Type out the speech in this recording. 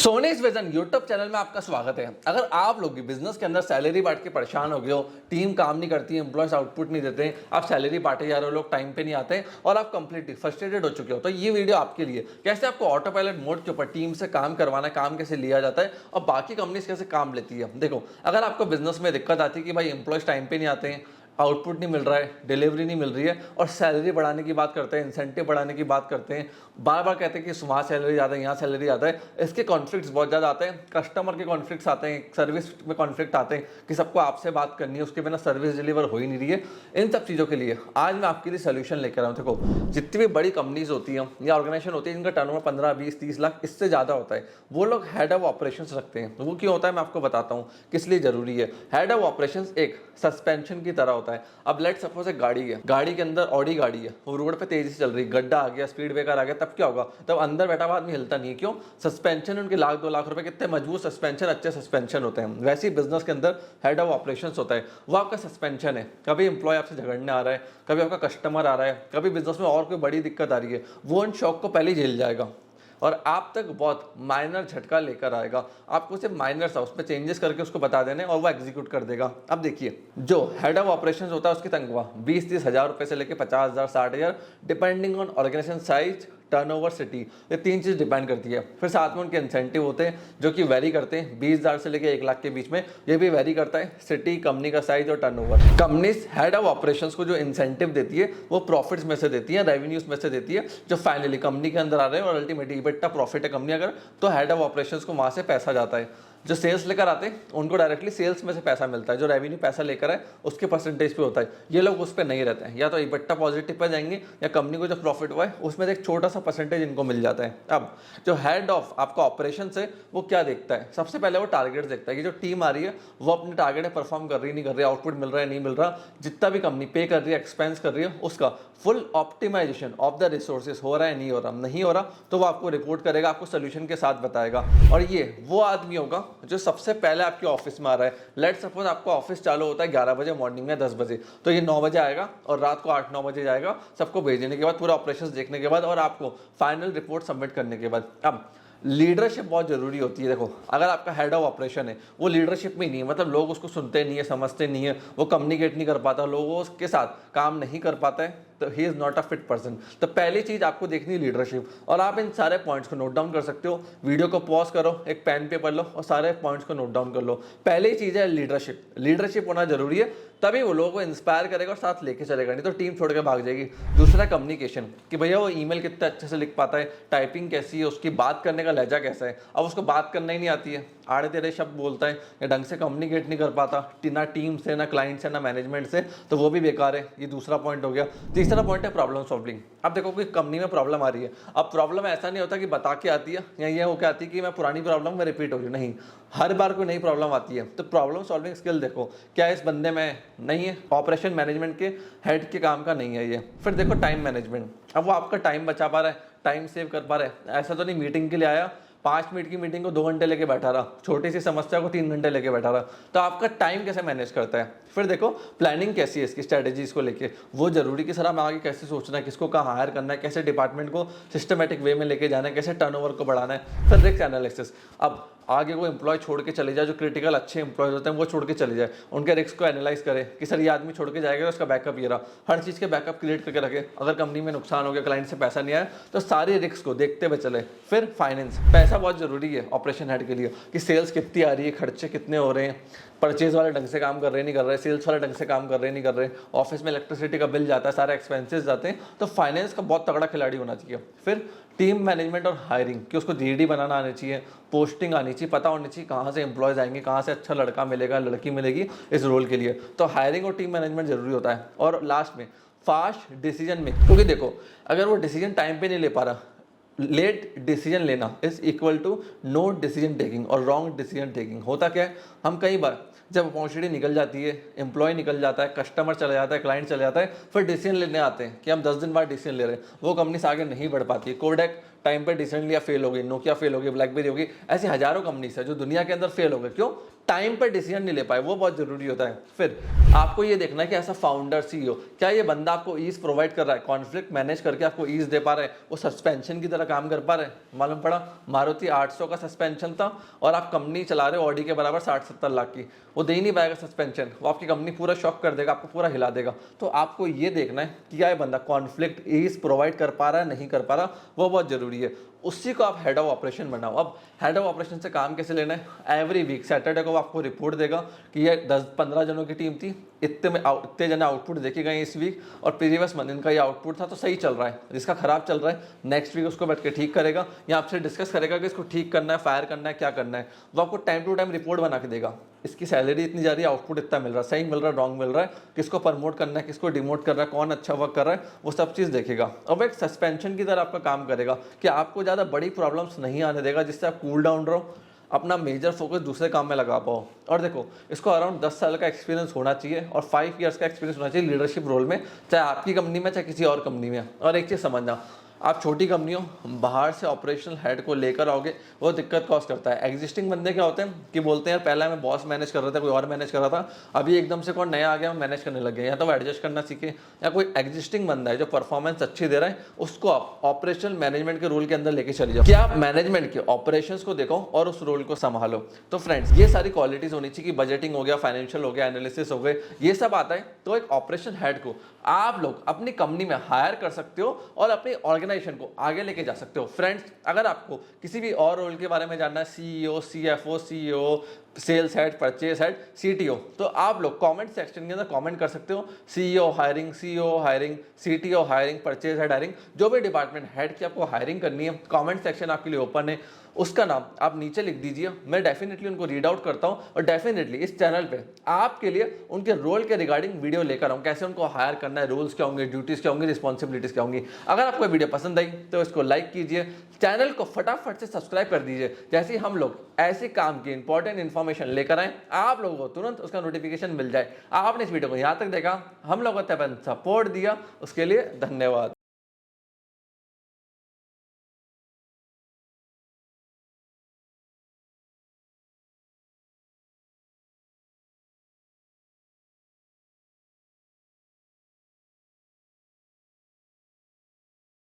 सोनीज vision YouTube channel में आपका स्वागत है। अगर आप लोग बिजनेस के अंदर सैलरी बांट के परेशान हो गए हो, टीम काम नहीं करती है, एम्प्लॉयज आउटपुट नहीं देते, आप सैलरी बांटे जा रहे हो, लोग टाइम पे नहीं आते और आप कंप्लीटली फ्रस्ट्रेटेड हो चुके हो, तो ये वीडियो आपके लिए। कैसे आपको ऑटो पायलट मोड के ऊपर टीम से काम करवाना है, काम कैसे लिया जाता है और बाकी कंपनीज कैसे काम लेती है। देखो, अगर आपको बिजनेस में दिक्कत आती है कि भाई एम्प्लॉयज टाइम पे नहीं आते हैं, आउटपुट नहीं मिल रहा है, डिलीवरी नहीं मिल रही है और सैलरी बढ़ाने की बात करते हैं, इंसेंटिव बढ़ाने की बात करते हैं, बार बार कहते हैं कि वहाँ सैलरी ज़्यादा है, यहाँ सैलरी ज़्यादा है, इसके कॉन्फ्लिक्ट्स बहुत ज़्यादा आते हैं, कस्टमर के कॉन्फ्लिक्ट्स आते हैं, सर्विस में कॉन्फ्लिक्ट आते हैं कि सबको आपसे बात करनी है, उसके बिना सर्विस डिलीवर हो ही नहीं रही है। इन सब चीज़ों के लिए आज मैं आपके लिए सोल्यूशन लेकर आऊँ। देखो, जितनी भी बड़ी कंपनीज होती हैं या ऑर्गेनाइजेशन होती है जिनका टर्नओवर 15, 20, 30 लाख इससे ज़्यादा होता है, वो लोग हेड ऑफ ऑपरेशंस रखते हैं। वो क्यों होता है मैं आपको बताता हूँ किस लिए जरूरी है। हेड ऑफ ऑपरेशंस एक सस्पेंशन की तरह होता है। अब लेट सपोज एक गाड़ी है, गाड़ी के अंदर ऑडी गाड़ी है, वो रोड पे तेजी से चल रही, गड्ढा आ गया, स्पीड ब्रेकर आ गया, तब क्या होगा? तब अंदर बैठा हुआ आदमी हिलता नहीं है। क्यों? सस्पेंशन उनके लाख 2 लाख रुपए, कितने मजबूत सस्पेंशन, अच्छे सस्पेंशन होते हैं। वैसे ही बिजनेस के अंदर हेड ऑफ ऑपरेशंस होता है, वो आपका सस्पेंशन है। कभी एम्प्लॉय आपसे झगड़ने आ रहा है, कभी आपका कस्टमर आ रहा है, कभी बिजनेस में और कोई बड़ी दिक्कत आ रही है, वो उन शॉक को पहले ही झेल जाएगा और आप तक बहुत माइनर झटका लेकर आएगा। आपको सिर्फ माइनर सा उसमें चेंजेस करके उसको बता देने और वो एग्जीक्यूट कर देगा। अब देखिए, जो हेड ऑफ ऑपरेशंस होता है उसकी तनख्वाह 20-30 हज़ार रुपए से लेकर 50,000, 60,000 depending on organisation size, turnover, city, ये 3 चीज़ डिपेंड करती है। फिर साथ में उनके इंसेंटिव होते हैं जो कि वेरी करते हैं 20,000 से लेकर 1 लाख के बीच में। ये भी वेरी करता है सिटी, कंपनी का साइज और turnover. Companies head of operations को जो इंसेंटिव देती है वो प्रॉफिट्स में से देती है, रेवेन्यूज में से देती है, जो फाइनली कंपनी के अंदर आ रहे हैं और अल्टीमेटली इबिटा प्रॉफिट है कंपनी अगर, तो हेड ऑफ ऑपरेशंस को वहाँ से पैसा जाता है। जो सेल्स लेकर आते हैं उनको डायरेक्टली सेल्स में से पैसा मिलता है, जो रेवेन्यू पैसा लेकर है उसके परसेंटेज पे होता है। ये लोग उस पर नहीं रहते हैं, या तो इबिटा पॉजिटिव पे जाएंगे या कंपनी को जो प्रॉफिट हुआ है उसमें से एक छोटा सा परसेंटेज इनको मिल जाता है। अब जो हेड ऑफ आपका ऑपरेशन है वो क्या देखता है? सबसे पहले वो टारगेट देखता है कि जो टीम आ रही है वो अपने टारगेट है परफॉर्म कर रही नहीं कर रही, आउटपुट मिल रहा है नहीं मिल रहा, जितना भी कंपनी पे कर रही है, एक्सपेंस कर रही है, उसका full optimisation of the resources हो रहा है नहीं हो रहा, नहीं हो रहा तो वो आपको रिपोर्ट करेगा, आपको सोल्यूशन के साथ बताएगा। और ये वो आदमी होगा जो सबसे पहले आपके ऑफिस में आ रहा है। लेट सपोज आपका ऑफिस चालू होता है 11 बजे मॉर्निंग में, 10 बजे, तो ये 9 बजे आएगा और रात को 8-9 बजे जाएगा, सबको भेजने के बाद, पूरा ऑपरेशंस देखने के बाद और आपको फाइनल रिपोर्ट सबमिट करने के बाद। अब लीडरशिप बहुत जरूरी होती है। देखो, अगर आपका हेड ऑफ ऑपरेशन है वो लीडरशिप में नहीं है, मतलब लोग उसको सुनते नहीं है, समझते नहीं है, वो कम्युनिकेट नहीं कर पाता, लोगों के साथ काम नहीं कर पाता है, तो he is not a fit person. तो पहली चीज आपको देखनी है लीडरशिप, और आप इन सारे पॉइंट्स को नोट डाउन कर सकते हो। वीडियो को पॉज करो, एक पेन पेपर लो और सारे पॉइंट्स को नोट डाउन कर लो। पहली चीज है लीडरशिप। लीडरशिप होना जरूरी है, तभी वो लोगों को इंस्पायर करेगा और साथ लेके चलेगा, नहीं तो टीम छोड़ के भाग जाएगी। दूसरा कम्युनिकेशन, कि भैया वो ईमेल कितने अच्छे से लिख पाता है, टाइपिंग कैसी है, उसकी बात करने का लहजा कैसा है। अब उसको बात करना ही नहीं आती है, आड़े तेरे शब्द बोलता है या ढंग से कम्युनिकेट नहीं कर पाता, ना टीम से, ना क्लाइंट से, ना मैनेजमेंट से, तो वो भी बेकार है। ये दूसरा पॉइंट हो गया। तीसरा पॉइंट है प्रॉब्लम सॉल्विंग। अब देखो, कोई कंपनी में प्रॉब्लम आ रही है, अब प्रॉब्लम ऐसा नहीं होता कि बता के आती है या ये हो के आती है कि मैं पुरानी प्रॉब्लम में रिपीट हो रही हूँ, नहीं, हर बार कोई नई प्रॉब्लम आती है। तो प्रॉब्लम सॉल्विंग स्किल देखो, क्या इस बंदे में नहीं है? ऑपरेशन मैनेजमेंट के हेड के काम का नहीं है ये। फिर देखो टाइम मैनेजमेंट, अब वो आपका टाइम बचा पा रहा है, टाइम सेव कर पा रहा है। ऐसा तो नहीं मीटिंग के लिए आया, 5 मिनट की मीटिंग को 2 घंटे लेके बैठा रहा, छोटी सी समस्या को 3 घंटे लेके बैठा रहा, तो आपका टाइम कैसे मैनेज करता है। फिर देखो प्लानिंग कैसी है इसकी, स्ट्रेटेजीज को लेके वो जरूरी कि सर हमें आगे कैसे सोचना है, किसको कहाँ हायर करना है, कैसे डिपार्टमेंट को सिस्टमेटिक वे में लेके जाना है, कैसे टर्नओवर को बढ़ाना है। फिर रिस्क एनालिसिस, अब आगे वो एम्प्लॉय छोड़ के चले जाए, जो क्रिटिकल अच्छे एम्प्लॉयज होते हैं वो छोड़ के चले जाए, उनके रिस्क को एनालाइज करे कि सर ये आदमी छोड़ के जाएगा, उसका बैकअप ये रहा, हर चीज़ के बैकअप क्रिएट करके रखे। अगर कंपनी में नुकसान हो गया, क्लाइंट से पैसा नहीं आया, तो सारी रिस्क को देखते हुए चले। फिर फाइनेंस, पैसा बहुत जरूरी है ऑपरेशन हेड के लिए, कि सेल्स कितनी आ रही है, खर्चे कितने हो रहे हैं, परचेज वाले ढंग से काम कर रहे नहीं कर रहे, सेल्स वाले ढंग से काम कर रहे नहीं कर रहे, ऑफिस में इलेक्ट्रिसिटी का बिल जाता है, सारे एक्सपेंसेस जाते हैं, तो फाइनेंस का बहुत तगड़ा खिलाड़ी होना चाहिए। फिर टीम मैनेजमेंट और हायरिंग, कि उसको जीडी बनाना आनी चाहिए, पोस्टिंग आनी चाहिए, पता होनी चाहिए कहाँ से एम्प्लॉयज आएंगे, कहाँ से अच्छा लड़का मिलेगा, लड़की मिलेगी इस रोल के लिए। तो हायरिंग और टीम मैनेजमेंट जरूरी होता है। और लास्ट में फास्ट डिसीजन मेकिंग, क्योंकि देखो अगर वो डिसीजन टाइम पे नहीं ले पा रहा, लेट डिसीजन लेना is equal to no decision taking और रॉन्ग डिसीजन टेकिंग। होता क्या है, हम कई बार जब अपॉर्चुनिटी निकल जाती है, एम्प्लॉय निकल जाता है, कस्टमर चला जाता है, क्लाइंट चला जाता है, फिर डिसीजन लेने आते हैं कि हम 10 दिन बाद डिसीजन ले रहे हैं, वो कंपनी से आगे नहीं बढ़ पाती है। कोडेक टाइम पे डिसेंटली फेल हो गई, नोकिया फेल हो गई, ब्लैकबेरी होगी, ऐसी हजारों कंपनीज है जो दुनिया के अंदर फेल हो गए। क्यों? टाइम पर डिसीजन नहीं ले पाए, वो बहुत जरूरी होता है। फिर आपको ये देखना है कि ऐसा फाउंडर सीईओ, क्या ये बंदा आपको ईज प्रोवाइड कर रहा है, कॉन्फ्लिक्ट मैनेज करके आपको ईज दे पा रहा है, वो सस्पेंशन की तरह काम कर पा रहे हैं। मालूम पड़ा मारुति 800 का सस्पेंशन था और आप कंपनी चला रहे हो ऑडी के बराबर 60-70 लाख की, वो दे ही नहीं पाएगा सस्पेंशन, वो आपकी कंपनी पूरा शॉक कर देगा, आपको पूरा हिला देगा। तो आपको ये देखना है कि क्या ये बंदा कॉन्फ्लिक्ट ईज प्रोवाइड कर पा रहा है, नहीं कर पा रहा, वो बहुत जरूरी है। उसी को आप हेड ऑफ ऑपरेशन बनाओ। अब हेड ऑफ ऑपरेशन से काम कैसे लेना है? एवरी वीक सैटरडे को आपको रिपोर्ट देगा कि ये 10-15 जनों की टीम थी, इतने जने आउटपुट देखे गए इस वीक, और प्रीवियस मंथ इनका ये आउटपुट था, तो सही चल रहा है। जिसका खराब चल रहा है नेक्स्ट वीक उसको बैठ के ठीक करेगा या आपसे डिस्कस करेगा कि इसको ठीक करना है, फायर करना है, क्या करना है। वो आपको टाइम टू टाइम रिपोर्ट बना के देगा, इसकी सैलरी इतनी जा रही है, आउटपुट इतना मिल रहा है, सही मिल रहा है, रॉन्ग मिल रहा है, किसको प्रमोट करना है, किसको डिमोट कर रहा है, कौन अच्छा वर्क कर रहा है, वो सब चीज़ देखेगा। और वो एक सस्पेंशन की तरह आपका काम करेगा कि आपको ज़्यादा बड़ी प्रॉब्लम्स नहीं आने देगा, जिससे आप कूल डाउन रहो, अपना मेजर फोकस दूसरे काम में लगा पाओ। और देखो, इसको अराउंड 10 साल का एक्सपीरियंस होना चाहिए और 5 ईयर्स का एक्सपीरियंस होना चाहिए लीडरशिप रोल में, चाहे आपकी कंपनी में चाहे किसी और कंपनी में। और एक चीज़ समझना, आप छोटी कंपनी हो, बाहर से ऑपरेशनल हेड को लेकर आओगे, वो दिक्कत कॉज करता है। एग्जिस्टिंग बंदे क्या होते हैं कि बोलते हैं यार पहले मैं बॉस मैनेज कर रहा था, कोई और मैनेज कर रहा था, अभी एकदम से कौन नया आ गया, मैनेज करने लग गया। या तो वो एडजस्ट करना सीखे, या कोई एग्जिस्टिंग बंदा है जो परफॉर्मेंस अच्छी दे रहा है, उसको आप ऑपरेशनल मैनेजमेंट के रोल के अंदर लेके चले जाओ कि आप मैनेजमेंट के ऑपरेशंस को देखो और उस रोल को संभालो। तो फ्रेंड्स, ये सारी क्वालिटीज होनी चाहिए कि बजटिंग हो गया, फाइनेंशियल हो गया, एनालिसिस हो गए, ये सब आता है। तो एक ऑपरेशन हेड को आप लोग अपनी कंपनी में हायर कर सकते हो और अपनी ऑर्गेनाइजेशन को आगे लेके जा सकते हो। फ्रेंड्स, अगर आपको किसी भी और रोल के बारे में जानना है, CEO, CFO, CEO, sales head, purchase head, CTO, तो आप लोग कमेंट सेक्शन के अंदर कमेंट कर सकते हो। CEO hiring, CTO hiring, purchase head hiring, जो भी डिपार्टमेंट हेड की आपको हायरिंग करनी है, कमेंट सेक्शन आपके लिए ओपन है। उसका नाम आप नीचे लिख दीजिए, मैं डेफिनेटली उनको रीड आउट करता हूं और डेफिनेटली इस चैनल पे आपके लिए उनके रोल के रिगार्डिंग वीडियो लेकर आऊं, कैसे उनको हायर करना है, रोल्स क्या होंगे, ड्यूटीज क्या होंगी, रिस्पॉन्सिबिलिटीज क्या होंगी। अगर आपको वीडियो पसंद आई तो इसको लाइक कीजिए, चैनल को फटाफट से सब्सक्राइब कर दीजिए। जैसे ही हम लोग ऐसे काम की इंपॉर्टेंट इन्फॉर्मेशन लेकर आए, आप लोगों को तुरंत उसका नोटिफिकेशन मिल जाए। आपने इस वीडियो को यहाँ तक देखा, हम लोगों को सपोर्ट दिया, उसके लिए धन्यवाद।